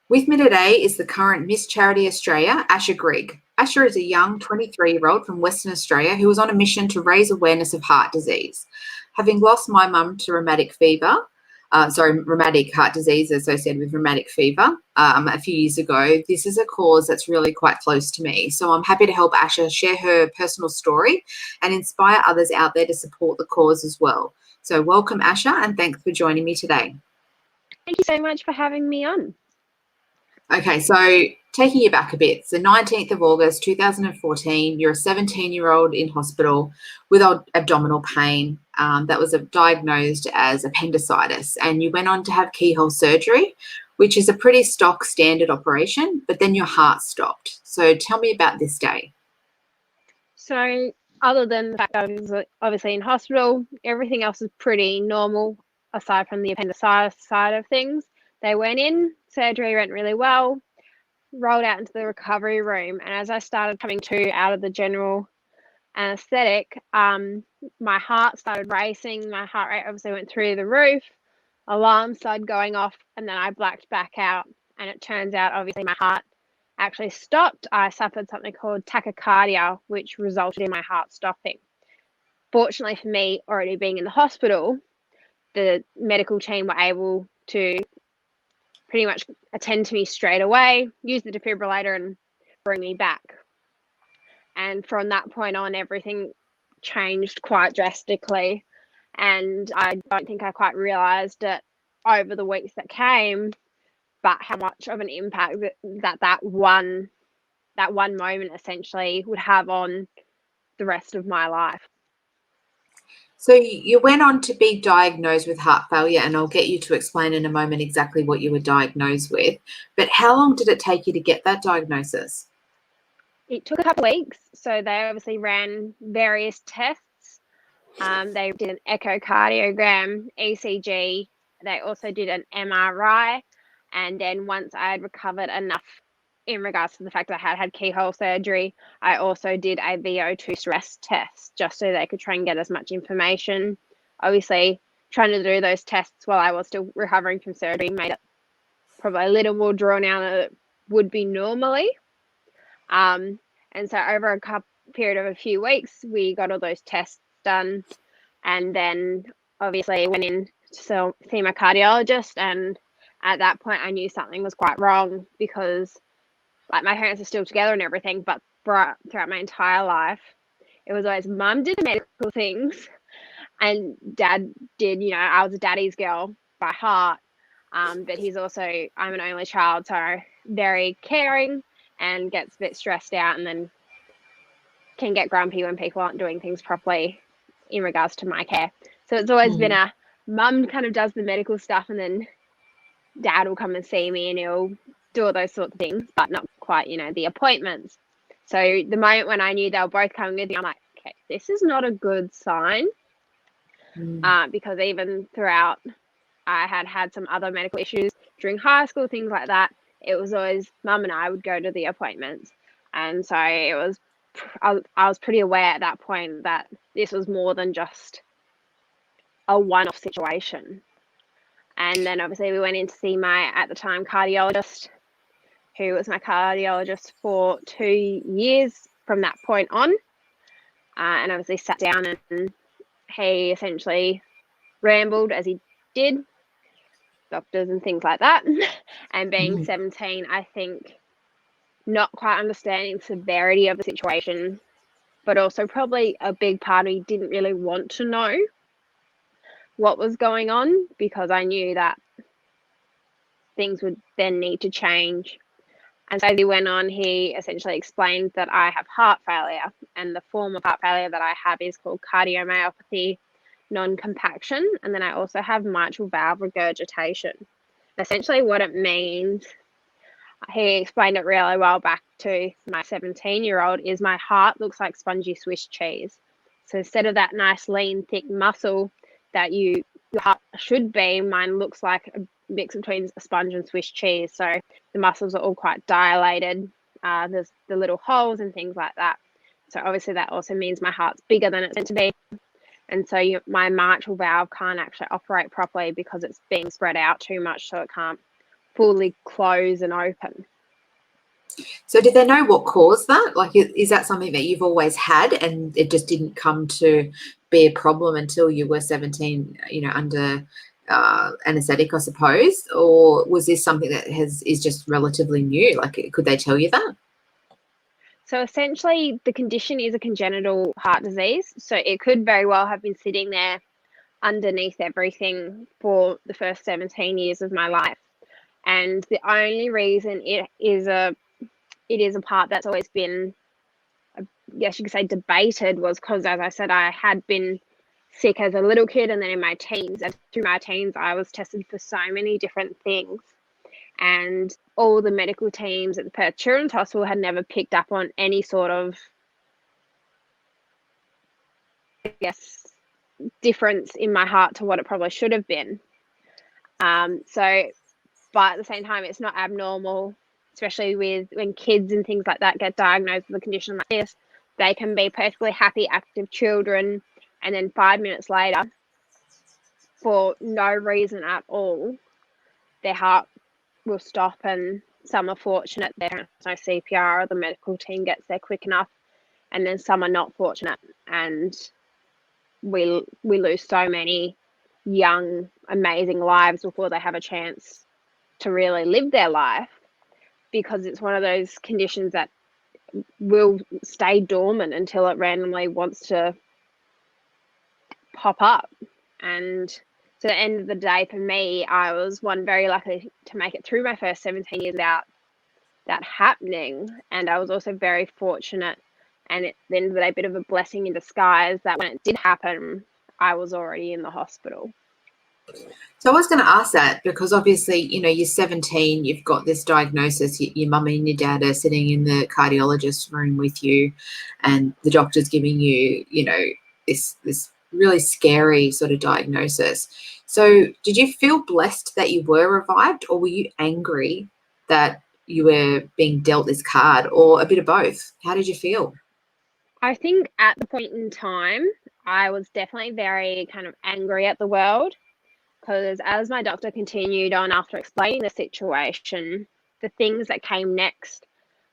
With me today is the current Miss Charity Australia, Asha Grigg. Asha is a young 23-year-old from Western Australia who was on a mission to raise awareness of heart disease. Having lost my mum to rheumatic heart disease associated with rheumatic fever a few years ago, this is a cause that's really quite close to me. So I'm happy to help Asha share her personal story and inspire others out there to support the cause as well. So welcome, Asha, and thanks for joining me today. Thank you so much for having me on. Okay, so taking you back a bit, so 19th of August 2014, you're a 17-year-old in hospital with abdominal pain that was diagnosed as appendicitis, and you went on to have keyhole surgery, which is a pretty stock standard operation, but then your heart stopped. So tell me about this day. So other than the fact that I was obviously in hospital, everything else is pretty normal aside from the appendicitis side of things. They went in, surgery went really well, rolled out into the recovery room, and as I started coming to out of the general anesthetic, my heart started racing. My heart rate obviously went through the roof, alarms started going off, and then I blacked back out. And it turns out, obviously, my heart actually stopped. I suffered something called tachycardia, which resulted in my heart stopping. Fortunately for me, already being in the hospital, the medical team were able to pretty much attend to me straight away, use the defibrillator and bring me back. And from that point on, everything changed quite drastically. And I don't think I quite realised it over the weeks that came, but how much of an impact that one moment essentially would have on the rest of my life. So you went on to be diagnosed with heart failure, and I'll get you to explain in a moment exactly what you were diagnosed with. But how long did it take you to get that diagnosis? It took a couple of weeks. So they obviously ran various tests. They did an echocardiogram, ECG. They also did an MRI. And then once I had recovered enough in regards to the fact that I had keyhole surgery, I also did a VO2 stress test just so they could try and get as much information. Obviously, trying to do those tests while I was still recovering from surgery made it probably a little more drawn out than it would be normally. And so over a period of a few weeks, we got all those tests done, and then obviously went in to see my cardiologist. And at that point, I knew something was quite wrong because, like, my parents are still together and everything, but throughout my entire life, it was always mum did the medical things and dad did, I was a daddy's girl by heart. But I'm an only child, so very caring and gets a bit stressed out and then can get grumpy when people aren't doing things properly in regards to my care. So it's always been a mum kind of does the medical stuff and then dad will come and see me and he'll do all those sorts of things, but not quite, the appointments. So the moment when I knew they were both coming with me, I'm like, okay, this is not a good sign. Because even throughout, I had some other medical issues during high school, things like that. It was always mum and I would go to the appointments. And so I was pretty aware at that point that this was more than just a one-off situation. And then obviously we went in to see my, at the time, cardiologist, who was my cardiologist for 2 years from that point on. And obviously sat down and he essentially rambled as he did, doctors and things like that. And being 17, I think not quite understanding the severity of the situation, but also probably a big part of me didn't really want to know what was going on because I knew that things would then need to change. And so as he went on, he essentially explained that I have heart failure, and the form of heart failure that I have is called cardiomyopathy, non-compaction, and then I also have mitral valve regurgitation. Essentially what it means, he explained it really well back to my 17-year-old, is my heart looks like spongy Swiss cheese. So instead of that nice, lean, thick muscle that your heart should be, mine looks like a mix between a sponge and Swiss cheese. So the muscles are all quite dilated. There's the little holes and things like that. So obviously that also means my heart's bigger than it's meant to be. And so my mitral valve can't actually operate properly because it's being spread out too much, so it can't fully close and open. So did they know what caused that? Like, is that something that you've always had and it just didn't come to be a problem until you were 17, under anaesthetic, I suppose? Or was this something that is just relatively new? Like, could they tell you that? So essentially, the condition is a congenital heart disease. So it could very well have been sitting there underneath everything for the first 17 years of my life. And the only reason it is a part that's always been, I guess you could say, debated was because, as I said, I had been sick as a little kid and then in my teens. And through my teens, I was tested for so many different things. And all the medical teams at the Perth Children's Hospital had never picked up on any sort of, I guess, difference in my heart to what it probably should have been. But at the same time, it's not abnormal, especially when kids and things like that get diagnosed with a condition like this. They can be perfectly happy, active children, and then 5 minutes later, for no reason at all, their heart will stop, and some are fortunate there's no CPR or the medical team gets there quick enough, and then some are not fortunate, and we lose so many young, amazing lives before they have a chance to really live their life, because it's one of those conditions that will stay dormant until it randomly wants to pop up. And so at the end of the day, for me, I was very lucky to make it through my first 17 years without that happening. And I was also very fortunate, and at the end of the day, a bit of a blessing in disguise, that when it did happen, I was already in the hospital. So I was going to ask that because obviously, you're 17, you've got this diagnosis, your mum and your dad are sitting in the cardiologist's room with you, and the doctor's giving you, this really scary sort of diagnosis. So did you feel blessed that you were revived, or were you angry that you were being dealt this card, or a bit of both? How did you feel? I think at the point in time, I was definitely very kind of angry at the world, because as my doctor continued on after explaining the situation, the things that came next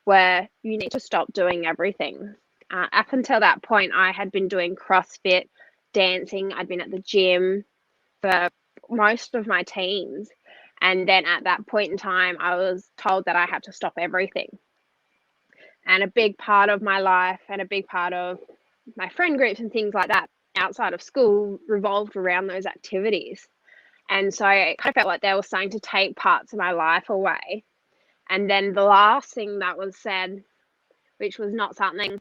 were, you need to stop doing everything. Up until that point, I had been doing CrossFit, dancing, I'd been at the gym for most of my teens. And then at that point in time, I was told that I had to stop everything. And a big part of my life and a big part of my friend groups and things like that outside of school revolved around those activities. And so it kind of felt like they were starting to take parts of my life away. And then the last thing that was said, which was not something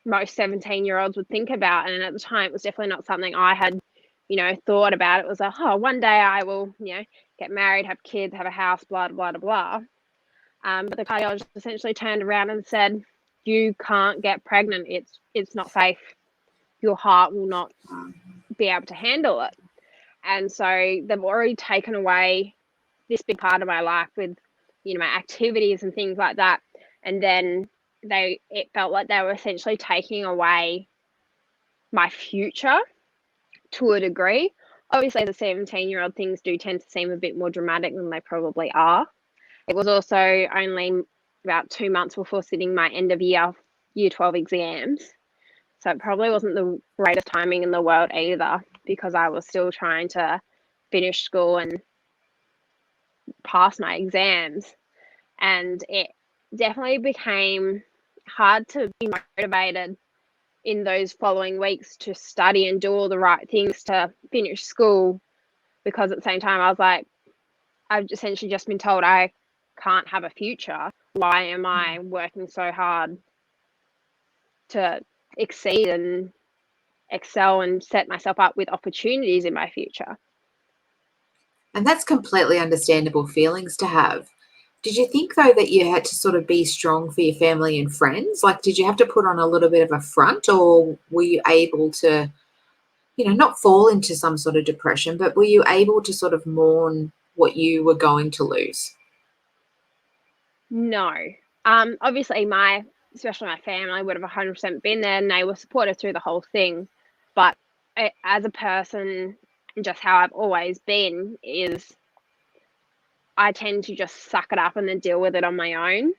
most 17-year-olds would think about, and at the time it was definitely not something I had, thought about. It was like, oh, one day I will, get married, have kids, have a house, blah, blah, blah, blah. But the cardiologist essentially turned around and said, you can't get pregnant. It's not safe. Your heart will not be able to handle it. And so they've already taken away this big part of my life with, my activities and things like that. And then it felt like they were essentially taking away my future to a degree. Obviously, as a 17-year-old, things do tend to seem a bit more dramatic than they probably are. It was also only about 2 months before sitting my end of year 12 exams. So it probably wasn't the greatest timing in the world either, because I was still trying to finish school and pass my exams. And it definitely became hard to be motivated in those following weeks to study and do all the right things to finish school, because at the same time I was like, I've essentially just been told I can't have a future. Why am I working so hard to exceed and excel and set myself up with opportunities in my future? And that's completely understandable feelings to have. Did you think, though, that you had to sort of be strong for your family and friends? Like, did you have to put on a little bit of a front, or were you able to, not fall into some sort of depression, but were you able to sort of mourn what you were going to lose? No. Obviously, especially my family would have 100% been there, and they were supportive through the whole thing. But as a person, just how I've always been, is I tend to just suck it up and then deal with it on my own.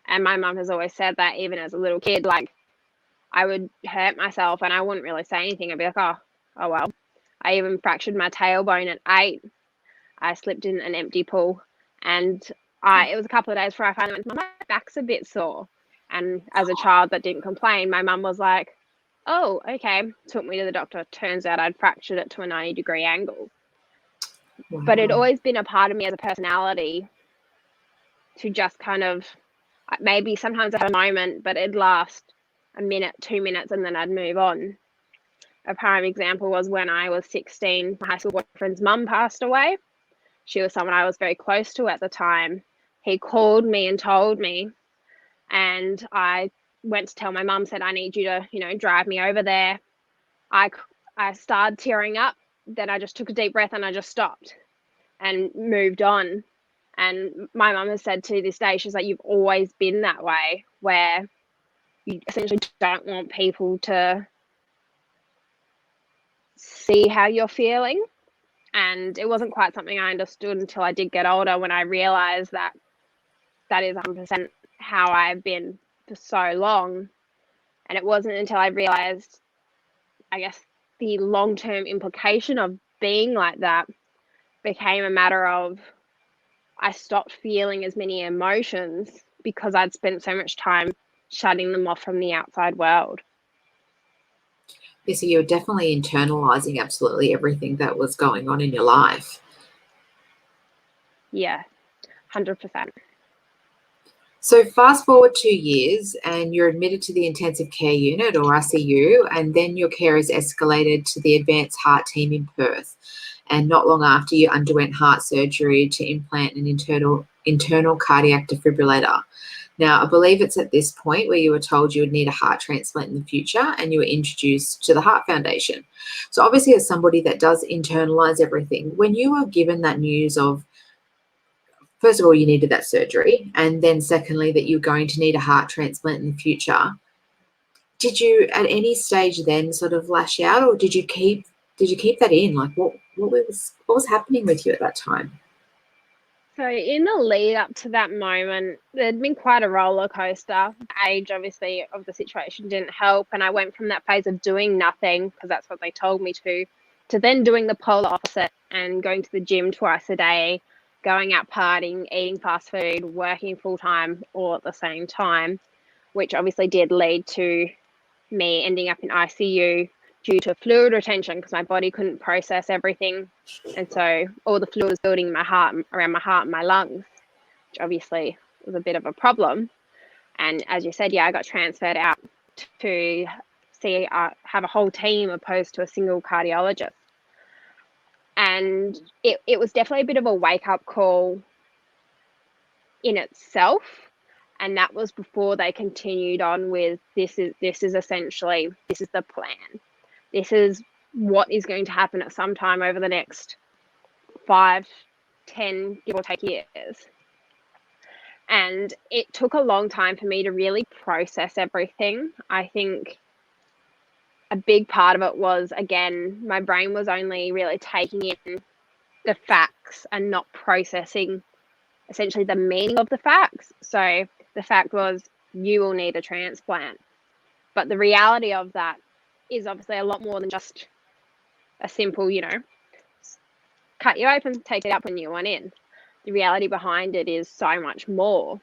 And my mum has always said that even as a little kid, like I would hurt myself and I wouldn't really say anything. I'd be like, oh well. I even fractured my tailbone at 8. I slipped in an empty pool, and it was a couple of days before I finally went, my back's a bit sore. And as a child that didn't complain, my mum was like, oh, okay. Took me to the doctor. Turns out I'd fractured it to a 90-degree angle. Wow. But it'd always been a part of me as a personality to just kind of, maybe sometimes I had a moment, but it'd last a minute, 2 minutes, and then I'd move on. A prime example was when I was 16, my high school boyfriend's mum passed away. She was someone I was very close to at the time. He called me and told me, and I went to tell my mum, said, I need you to, drive me over there. I started tearing up. Then I just took a deep breath and I just stopped and moved on. And my mum has said to this day, she's like, you've always been that way, where you essentially don't want people to see how you're feeling. And it wasn't quite something I understood until I did get older, when I realized that that is 100% how I've been for so long. And it wasn't until I realized, I guess, the long-term implication of being like that became a matter of, I stopped feeling as many emotions because I'd spent so much time shutting them off from the outside world. Yeah, so you're definitely internalizing absolutely everything that was going on in your life. Yeah, 100%. So fast forward 2 years and you're admitted to the intensive care unit, or ICU, and then your care is escalated to the advanced heart team in Perth. And not long after, you underwent heart surgery to implant an internal cardiac defibrillator. Now, I believe it's at this point where you were told you would need a heart transplant in the future, and you were introduced to the Heart Foundation. So obviously, as somebody that does internalize everything, when you were given that news of, first of all, you needed that surgery, and then secondly, that you're going to need a heart transplant in the future, did you at any stage then sort of lash out, or did you keep that in? Like, what was happening with you at that time? So in the lead up to that moment, there'd been quite a roller coaster. Age, obviously, of the situation didn't help, and I went from that phase of doing nothing, because that's what they told me to then doing the polar opposite and going to the gym twice a day, going out partying, eating fast food, working full time all at the same time, which obviously did lead to me ending up in ICU due to fluid retention, because my body couldn't process everything. And so all the fluid was building in my heart, around my heart and my lungs, which obviously was a bit of a problem. And as you said, I got transferred out to have a whole team opposed to a single cardiologist. And it was definitely a bit of a wake-up call in itself. And that was before they continued on with, this is essentially, this is the plan. This is what is going to happen at some time over the next 5, 10, give or take years. And it took a long time for me to really process everything. I think a big part of it was, again, my brain was only really taking in the facts and not processing essentially the meaning of the facts. So the fact was, you will need a transplant. But the reality of that is obviously a lot more than just a simple, cut you open, take it up when you want in. The reality behind it is so much more.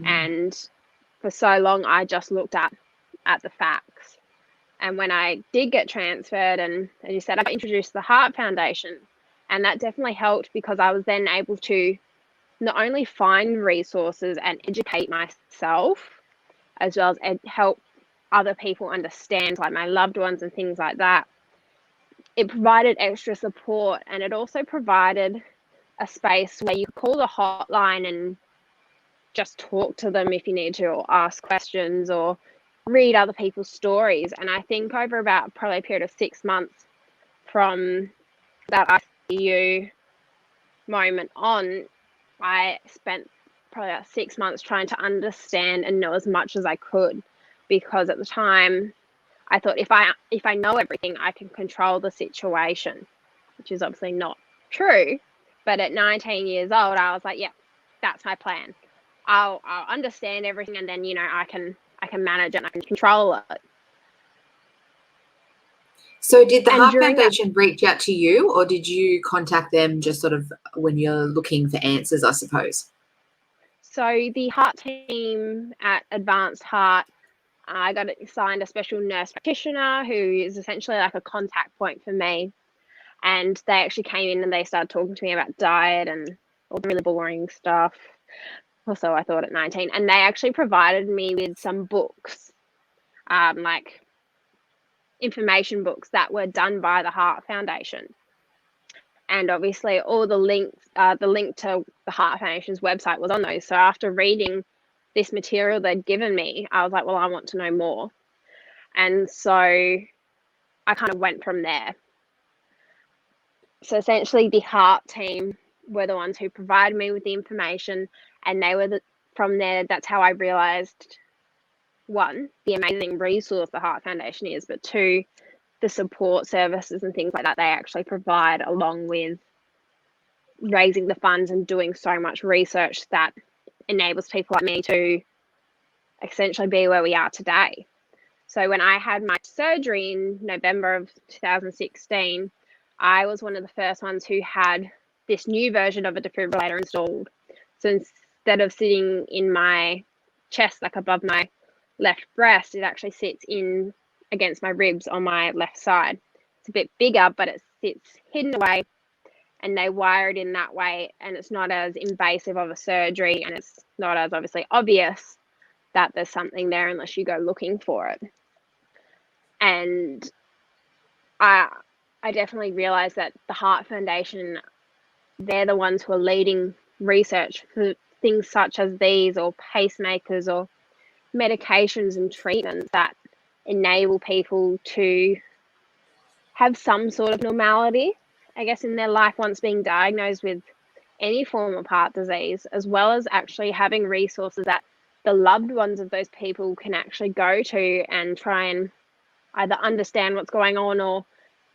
And for so long, I just looked at the facts. And when I did get transferred, and as you said, I got introduced to the Heart Foundation, and that definitely helped, because I was then able to not only find resources and educate myself, as well as help other people understand, like my loved ones and things like that. It provided extra support, and it also provided a space where you could call the hotline and just talk to them if you need to, or ask questions, or read other people's stories. And I think over about probably a period of 6 months from that ICU moment on, I spent probably about 6 months trying to understand and know as much as I could, because at the time I thought, if I know everything, I can control the situation, which is obviously not true. But at 19 years old, I was like, yeah, that's my plan. I'll understand everything, and then, you know, I can manage it and I can control it. So did the And Heart during that, Foundation reach out to you, or did you contact them just sort of when you're looking for answers, I suppose? so the heart team at Advanced Heart, I got assigned a special nurse practitioner who is essentially like a contact point for me. And they actually came in and they started talking to me about diet and all the really boring stuff. Also, I thought at 19. And they actually provided me with some books, like information books that were done by the Heart Foundation. And obviously all the links, the link to the Heart Foundation's website was on those. So after reading this material they'd given me, I was like, well, I want to know more. And so I kind of went from there. So essentially the Heart team were the ones who provided me with the information, and they were from there, that's how I realized, one, the amazing resource the Heart Foundation is, but two, the support services and things like that they actually provide, along with raising the funds and doing so much research that enables people like me to essentially be where we are today. So when I had my surgery in November of 2016, I was one of the first ones who had this new version of a defibrillator installed. So instead of sitting in my chest, like above my left breast, it actually sits in against my ribs on my left side. It's a bit bigger, but it sits hidden away, and they wire it in that way, and it's not as invasive of a surgery, and it's not as obviously obvious that there's something there unless you go looking for it. And I definitely realized that the Heart Foundation, they're the ones who are leading research for things such as these, or pacemakers, or medications and treatments that enable people to have some sort of normality, I guess, in their life once being diagnosed with any form of heart disease, as well as actually having resources that the loved ones of those people can actually go to and try and either understand what's going on or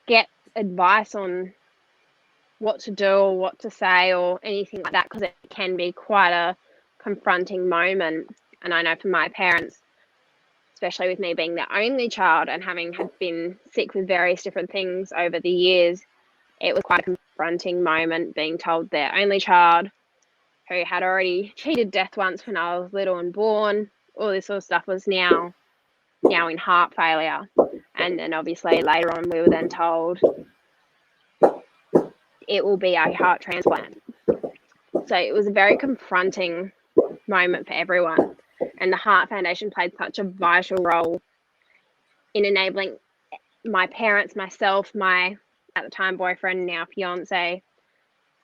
get advice on what to do or what to say or anything like that, because it can be quite a confronting moment. And I know for my parents, especially with me being the only child and having been sick with various different things over the years, it was quite a confronting moment being told their only child, who had already cheated death once when I was little and born, all this sort of stuff, was now in heart failure. And then obviously later on we were then told it will be a heart transplant. So it was a very confronting moment for everyone. And the Heart Foundation played such a vital role in enabling my parents, myself, my at the time boyfriend, now fiance,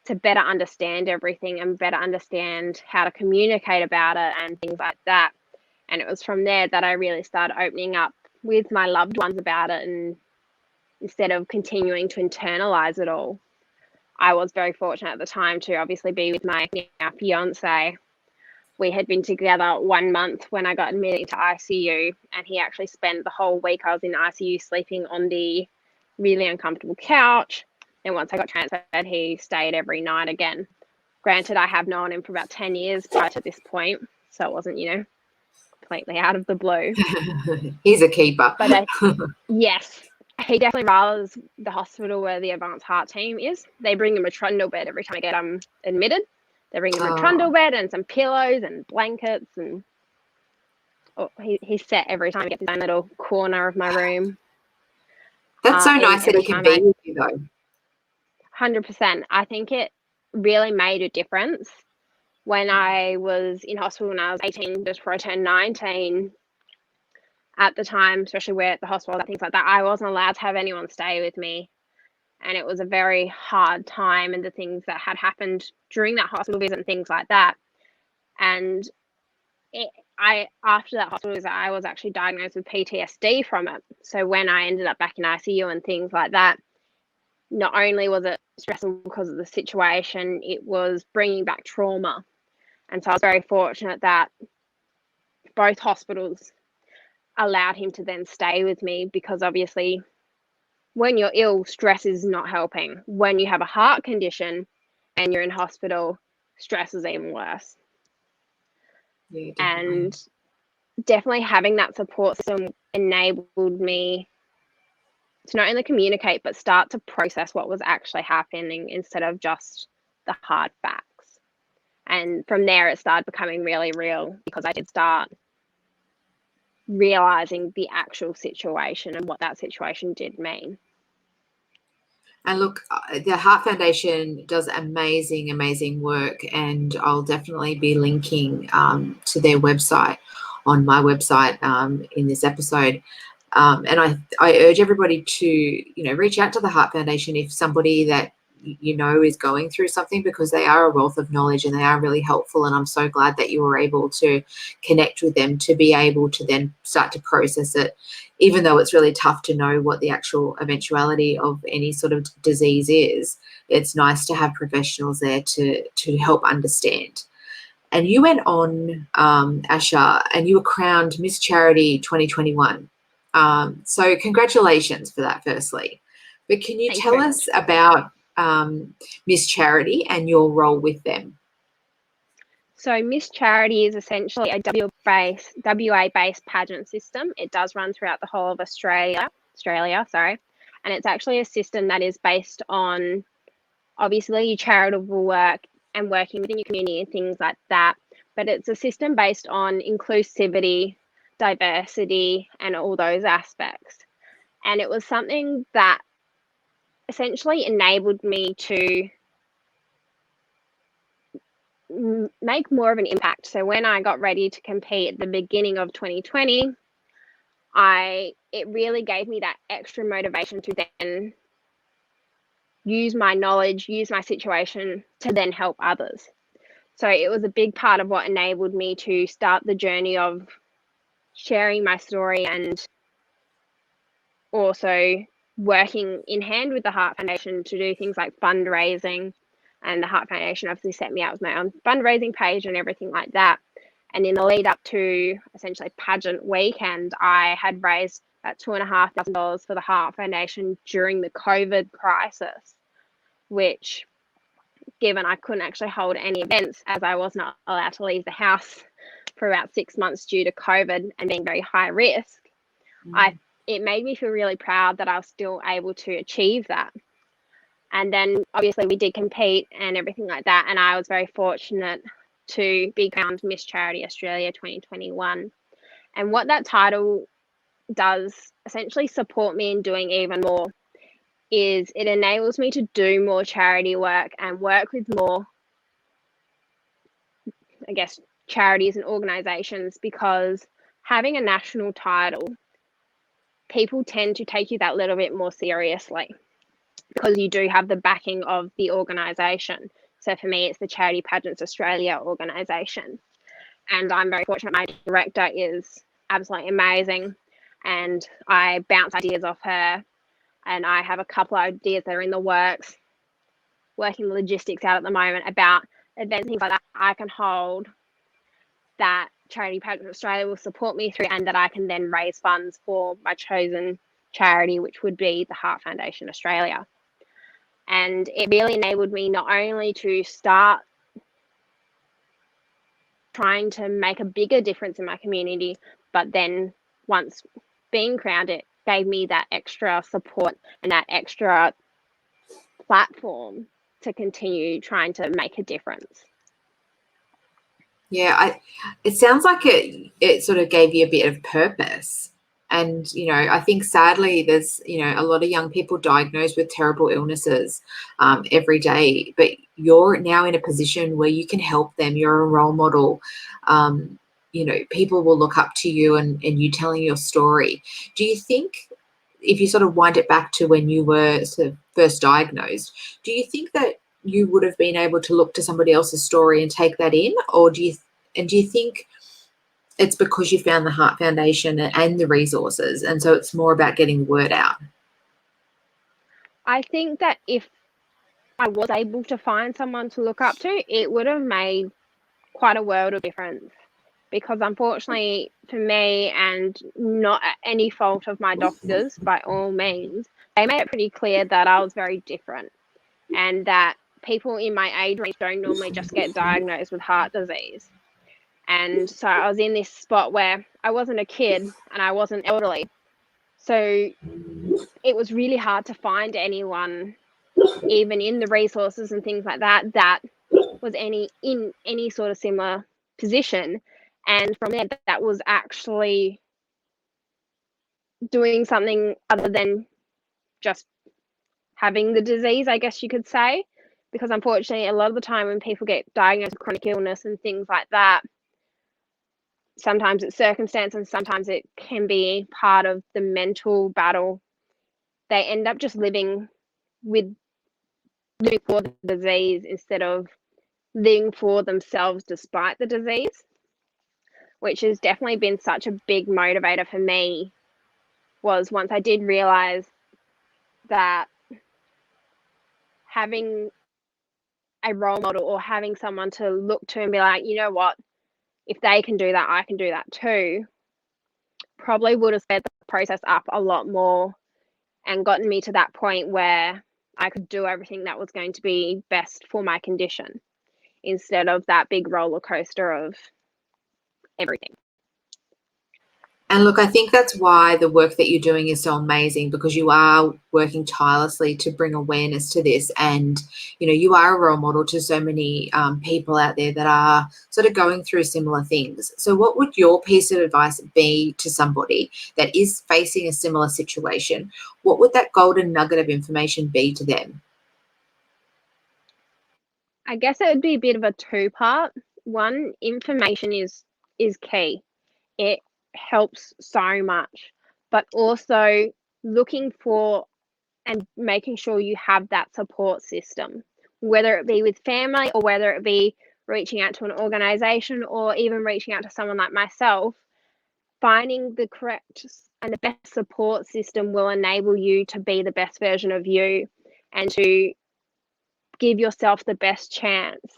to better understand everything and better understand how to communicate about it and things like that. And it was from there that I really started opening up with my loved ones about it, and instead of continuing to internalize it all. I was very fortunate at the time to obviously be with my now fiance. We had been together 1 month when I got admitted into ICU, and he actually spent the whole week I was in ICU sleeping on the really uncomfortable couch. And once I got transferred, he stayed every night again. Granted, I have known him for about 10 years prior to this point, so it wasn't, completely out of the blue. He's a keeper. But yes, he definitely rallies the hospital where the Advanced Heart team is. They bring him a trundle bed every time I get admitted. They bring him a trundle bed and some pillows and blankets, and he's set every time he gets his own little corner of my room. That's so nice that he can be with you, though. 100%. I think it really made a difference when I was in hospital when I was 18, just before I turned 19. At the time, especially where at the hospital and things like that, I wasn't allowed to have anyone stay with me. And it was a very hard time, and the things that had happened during that hospital visit and things like that. And after that hospital visit, I was actually diagnosed with PTSD from it. So when I ended up back in ICU and things like that, not only was it stressful because of the situation, it was bringing back trauma. And so I was very fortunate that both hospitals allowed him to then stay with me, because obviously when you're ill, stress is not helping. When you have a heart condition, and you're in hospital, stress is even worse. Yeah, definitely. And definitely having that support system enabled me to not only communicate, but start to process what was actually happening instead of just the hard facts. And from there, it started becoming really real because I did start realizing the actual situation and what that situation did mean. And look, the Heart Foundation does amazing, amazing work, and I'll definitely be linking to their website on my website in this episode. And I urge everybody to, reach out to the Heart Foundation if somebody that is going through something, because they are a wealth of knowledge and they are really helpful. And I'm so glad that you were able to connect with them to be able to then start to process it, even though it's really tough to know what the actual eventuality of any sort of disease is. It's nice to have professionals there to help understand. And you went on, Asha, and you were crowned Miss Charity 2021. So congratulations for that, firstly. But can you tell us about Miss Charity and your role with them? So Miss Charity is essentially a WA-based pageant system. It does run throughout the whole of Australia, and it's actually a system that is based on obviously your charitable work and working within your community and things like that. But it's a system based on inclusivity, diversity, and all those aspects. And it was something that essentially enabled me to make more of an impact. So when I got ready to compete at the beginning of 2020, it really gave me that extra motivation to then use my knowledge, use my situation to then help others. So it was a big part of what enabled me to start the journey of sharing my story and also working in hand with the Heart Foundation to do things like fundraising. And the Heart Foundation obviously set me up with my own fundraising page and everything like that. And in the lead up to essentially pageant weekend, I had raised about $2,500 for the Heart Foundation during the COVID crisis, which, given I couldn't actually hold any events as I was not allowed to leave the house for about 6 months due to COVID and being very high risk, it made me feel really proud that I was still able to achieve that. And then obviously we did compete and everything like that. And I was very fortunate to be crowned Miss Charity Australia 2021. And what that title does essentially support me in doing even more is it enables me to do more charity work and work with more, I guess, charities and organizations, because having a national title, people tend to take you that little bit more seriously because you do have the backing of the organisation. So for me, it's the Charity Pageants Australia organisation. And I'm very fortunate my director is absolutely amazing. And I bounce ideas off her. And I have a couple of ideas that are in the works, working the logistics out at the moment about events, things like that I can hold that Charity Pageants Australia will support me through, and that I can then raise funds for my chosen charity, which would be the Heart Foundation Australia. And it really enabled me not only to start trying to make a bigger difference in my community, but then once being crowned, it gave me that extra support and that extra platform to continue trying to make a difference. Yeah, it sounds like it sort of gave you a bit of purpose. And, I think sadly there's, a lot of young people diagnosed with terrible illnesses every day, but you're now in a position where you can help them. You're a role model. People will look up to you and you telling your story. Do you think, if you sort of wind it back to when you were sort of first diagnosed, do you think that you would have been able to look to somebody else's story and take that in? Or do you think it's because you found the Heart Foundation and the resources, and so it's more about getting the word out? I think that if I was able to find someone to look up to, it would have made quite a world of difference. Because unfortunately for me, and not at any fault of my doctors by all means, they made it pretty clear that I was very different and that people in my age range don't normally just get diagnosed with heart disease. And so I was in this spot where I wasn't a kid and I wasn't elderly. So it was really hard to find anyone, even in the resources and things like that, that was in any sort of similar position. And from there, that was actually doing something other than just having the disease, I guess you could say. Because unfortunately, a lot of the time when people get diagnosed with chronic illness and things like that, sometimes it's circumstance and sometimes it can be part of the mental battle. They end up just living for the disease instead of living for themselves despite the disease, which has definitely been such a big motivator for me. Was once I did realize that having a role model or having someone to look to and be like, you know what, if they can do that, I can do that too, probably would have sped the process up a lot more and gotten me to that point where I could do everything that was going to be best for my condition instead of that big roller coaster of everything. And look, I think that's why the work that you're doing is so amazing, because you are working tirelessly to bring awareness to this. And, you know, you are a role model to so many people out there that are sort of going through similar things. So what would your piece of advice be to somebody that is facing a similar situation? What would that golden nugget of information be to them? I guess it would be a bit of a two-part. One, information is key. It helps so much, but also looking for and making sure you have that support system, whether it be with family or whether it be reaching out to an organization or even reaching out to someone like myself. Finding the correct and the best support system will enable you to be the best version of you and to give yourself the best chance,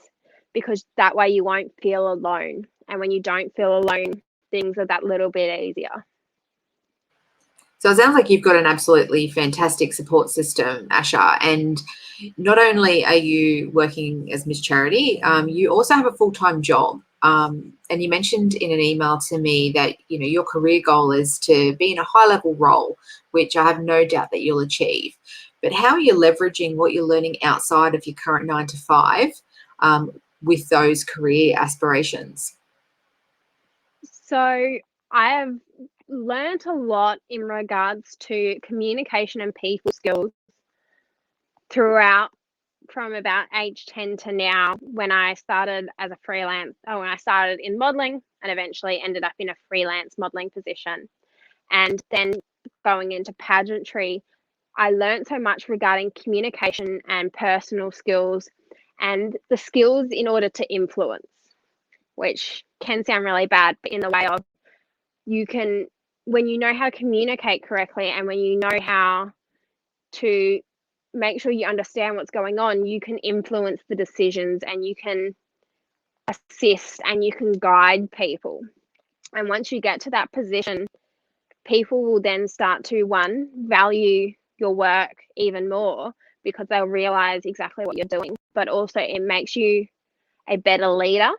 because that way you won't feel alone. And when you don't feel alone, things are that little bit easier. So it sounds like you've got an absolutely fantastic support system, Asha. And not only are you working as Miss Charity, you also have a full-time job. And you mentioned in an email to me that, you know, your career goal is to be in a high-level role, which I have no doubt that you'll achieve. But how are you leveraging what you're learning outside of your current 9 to 5 with those career aspirations? So I have learned a lot in regards to communication and people skills throughout, from about age 10 to now, when I started as a freelance, when I started in modeling and eventually ended up in a freelance modeling position. And then going into pageantry, I learned so much regarding communication and personal skills and the skills in order to influence, which can sound really bad, but in the way of you can, when you know how to communicate correctly and when you know how to make sure you understand what's going on, you can influence the decisions and you can assist and you can guide people. And once you get to that position, people will then start to, one, value your work even more because they'll realize exactly what you're doing, but also it makes you a better leader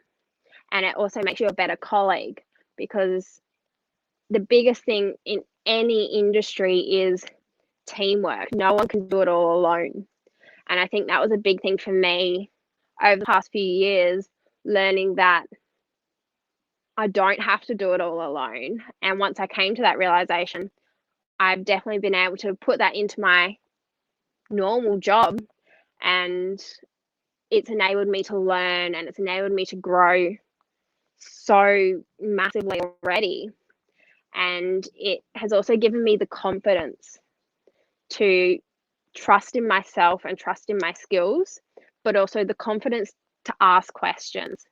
and it also makes you a better colleague, because the biggest thing in any industry is teamwork. No one can do it all alone. And I think that was a big thing for me over the past few years, learning that I don't have to do it all alone. And once I came to that realization, I've definitely been able to put that into my normal job, and it's enabled me to learn and it's enabled me to grow so massively already. And it has also given me the confidence to trust in myself and trust in my skills, but also the confidence to ask questions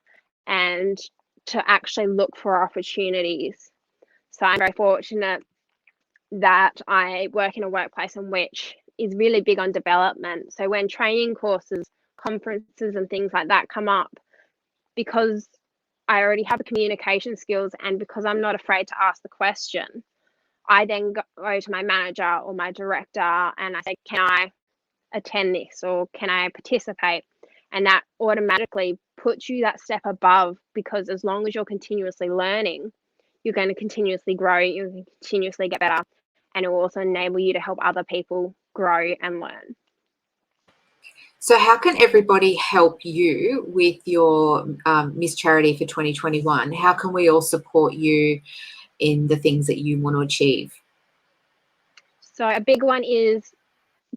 and to actually look for opportunities. So I'm very fortunate that I work in a workplace in which is really big on development. So when training courses, conferences and things like that come up, because I already have the communication skills and because I'm not afraid to ask the question, I then go to my manager or my director and I say, can I attend this or can I participate? And that automatically puts you that step above, because as long as you're continuously learning, you're going to continuously grow, you're going to continuously get better, and it will also enable you to help other people grow and learn. So how can everybody help you with your Miss Charity for 2021? How can we all support you in the things that you want to achieve? So a big one is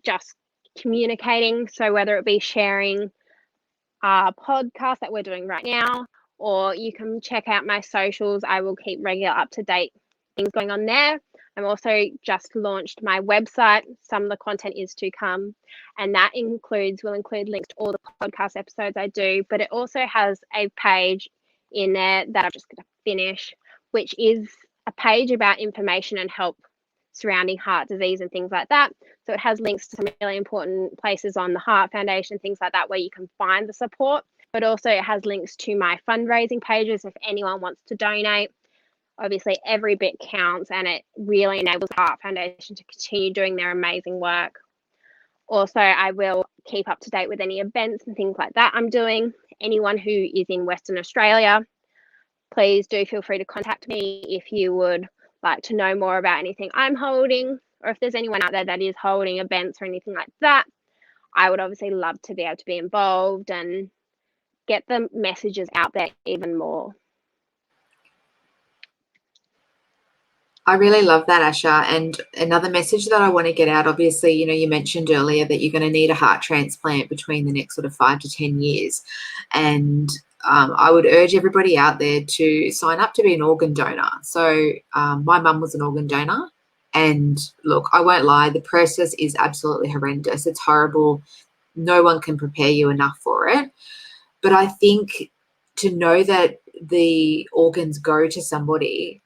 just communicating. So whether it be sharing our podcast that we're doing right now, or you can check out my socials. I will keep regular up-to-date things going on there. I'm also just launched my website. Some of the content is to come, and that will include links to all the podcast episodes I do, but it also has a page in there that I'm just going to finish, which is a page about information and help surrounding heart disease and things like that. So it has links to some really important places on the Heart Foundation, things like that, where you can find the support, but also it has links to my fundraising pages if anyone wants to donate. Obviously, every bit counts, and it really enables the Heart Foundation to continue doing their amazing work. Also, I will keep up to date with any events and things like that I'm doing. Anyone who is in Western Australia, please do feel free to contact me if you would like to know more about anything I'm holding, or if there's anyone out there that is holding events or anything like that. I would obviously love to be able to be involved and get the messages out there even more. I really love that, Asha. And another message that I want to get out, obviously, you mentioned earlier that you're going to need a heart transplant between the next sort of 5 to 10 years. And I would urge everybody out there to sign up to be an organ donor. So my mum was an organ donor. And look, I won't lie, the process is absolutely horrendous. It's horrible. No one can prepare you enough for it. But I think to know that the organs go to somebody,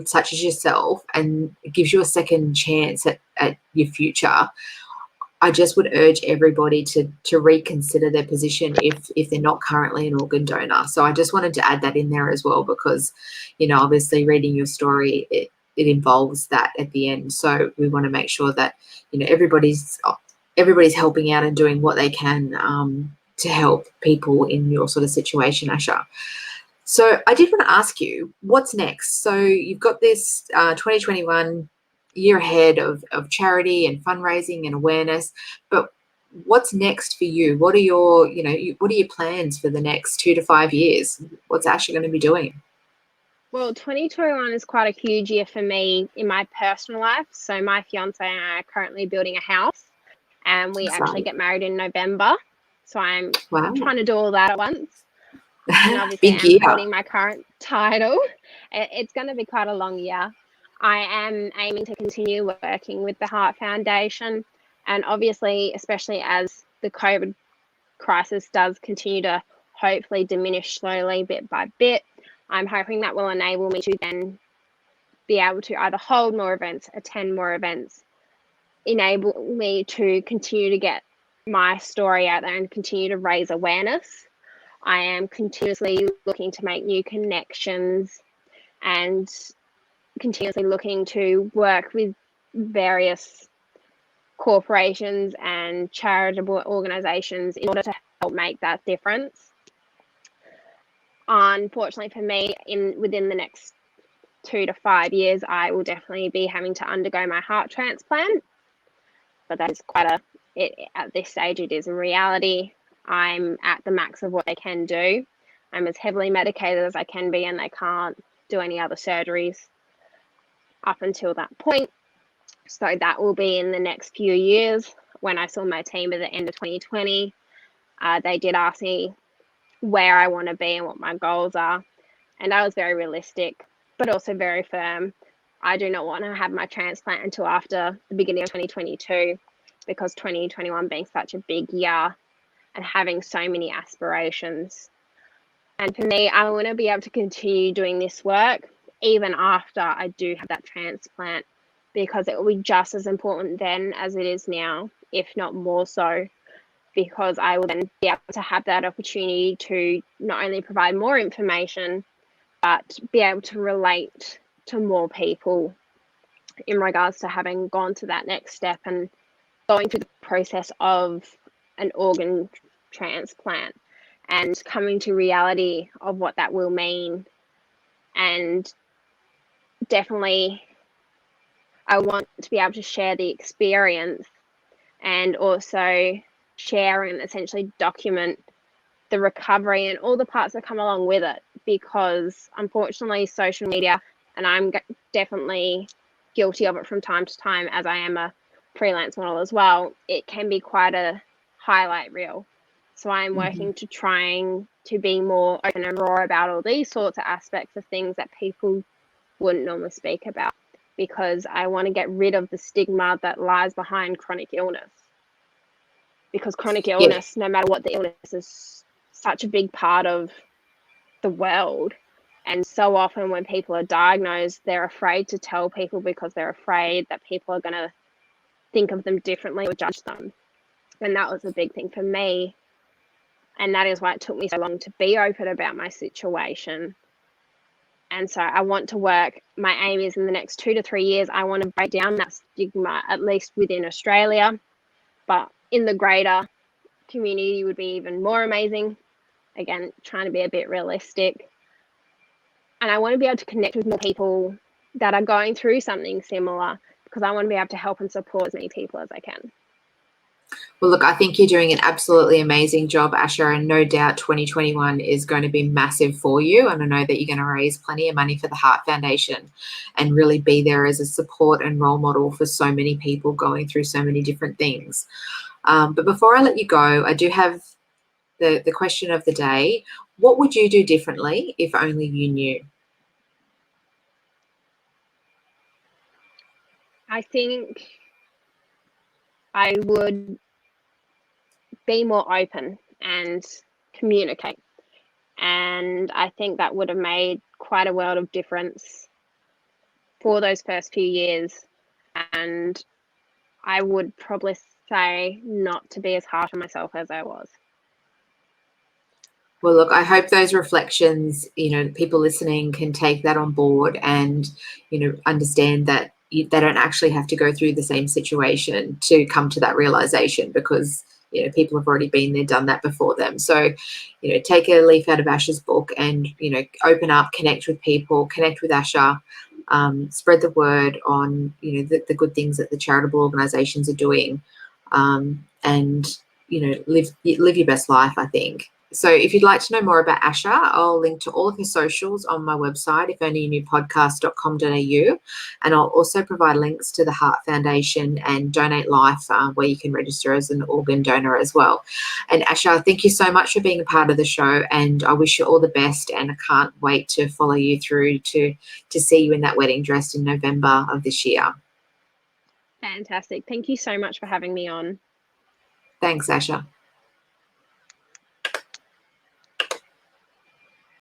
such as yourself, and it gives you a second chance at your future, I just would urge everybody to reconsider their position if they're not currently an organ donor. So I just wanted to add that in there as well, because, obviously reading your story, it involves that at the end. So we want to make sure that, everybody's helping out and doing what they can to help people in your sort of situation, Asha. So I did want to ask you, what's next? So you've got this 2021 year ahead of charity and fundraising and awareness, but what's next for you? What are your, what are your plans for the next 2 to 5 years? What's Asha going to be doing? Well, 2021 is quite a huge year for me in my personal life. So my fiance and I are currently building a house, and we actually get married in November. So I'm trying to do all that at once. And obviously I'm holding my current title. It's going to be quite a long year. I am aiming to continue working with the Heart Foundation, and obviously, especially as the COVID crisis does continue to hopefully diminish slowly bit by bit, I'm hoping that will enable me to then be able to either hold more events, attend more events, enable me to continue to get my story out there and continue to raise awareness. I am continuously looking to make new connections and continuously looking to work with various corporations and charitable organizations in order to help make that difference. Unfortunately for me, within the next 2 to 5 years, I will definitely be having to undergo my heart transplant. But that is at this stage, it is in reality. I'm at the max of what they can do. I'm as heavily medicated as I can be, and they can't do any other surgeries up until that point. So that will be in the next few years. When I saw my team at the end of 2020, they did ask me where I want to be and what my goals are. And I was very realistic, but also very firm. I do not want to have my transplant until after the beginning of 2022, because 2021 being such a big year and having so many aspirations. And for me, I want to be able to continue doing this work even after I do have that transplant, because it will be just as important then as it is now, if not more so, because I will then be able to have that opportunity to not only provide more information, but be able to relate to more people in regards to having gone to that next step and going through the process of an organ transplant and coming to reality of what that will mean. And definitely I want to be able to share the experience and also share and essentially document the recovery and all the parts that come along with it, because unfortunately social media, and I'm definitely guilty of it from time to time as I am a freelance model as well, it can be quite a highlight reel. So I'm working to trying to be more open and raw about all these sorts of aspects of things that people wouldn't normally speak about, because I want to get rid of the stigma that lies behind chronic illness. Because chronic illness, no matter what the illness is, such a big part of the world. And so often when people are diagnosed, they're afraid to tell people because they're afraid that people are going to think of them differently or judge them. And that was a big thing for me. And that is why it took me so long to be open about my situation. And so I want to work, my aim is in the next 2 to 3 years, I want to break down that stigma, at least within Australia, but in the greater community would be even more amazing. Again, trying to be a bit realistic. And I want to be able to connect with more people that are going through something similar, because I want to be able to help and support as many people as I can. Well, look, I think you're doing an absolutely amazing job, Asha, and no doubt 2021 is going to be massive for you. And I know that you're going to raise plenty of money for the Heart Foundation and really be there as a support and role model for so many people going through so many different things. But before I let you go, I do have the question of the day. What would you do differently if only you knew? I think I would be more open and communicate. And I think that would have made quite a world of difference for those first few years. And I would probably say not to be as hard on myself as I was. Well, look, I hope those reflections, people listening can take that on board and, understand that they don't actually have to go through the same situation to come to that realization, because, people have already been there, done that before them. So, take a leaf out of Asha's book and, open up, connect with people, connect with Asha, spread the word on, the good things that the charitable organizations are doing, and, live your best life, I think. So if you'd like to know more about Asha, I'll link to all of her socials on my website, ifonlyouknewpodcast.com.au, and I'll also provide links to the Heart Foundation and Donate Life, where you can register as an organ donor as well. And Asha, thank you so much for being a part of the show, and I wish you all the best, and I can't wait to follow you through to see you in that wedding dress in November of this year. Fantastic. Thank you so much for having me on. Thanks, Asha.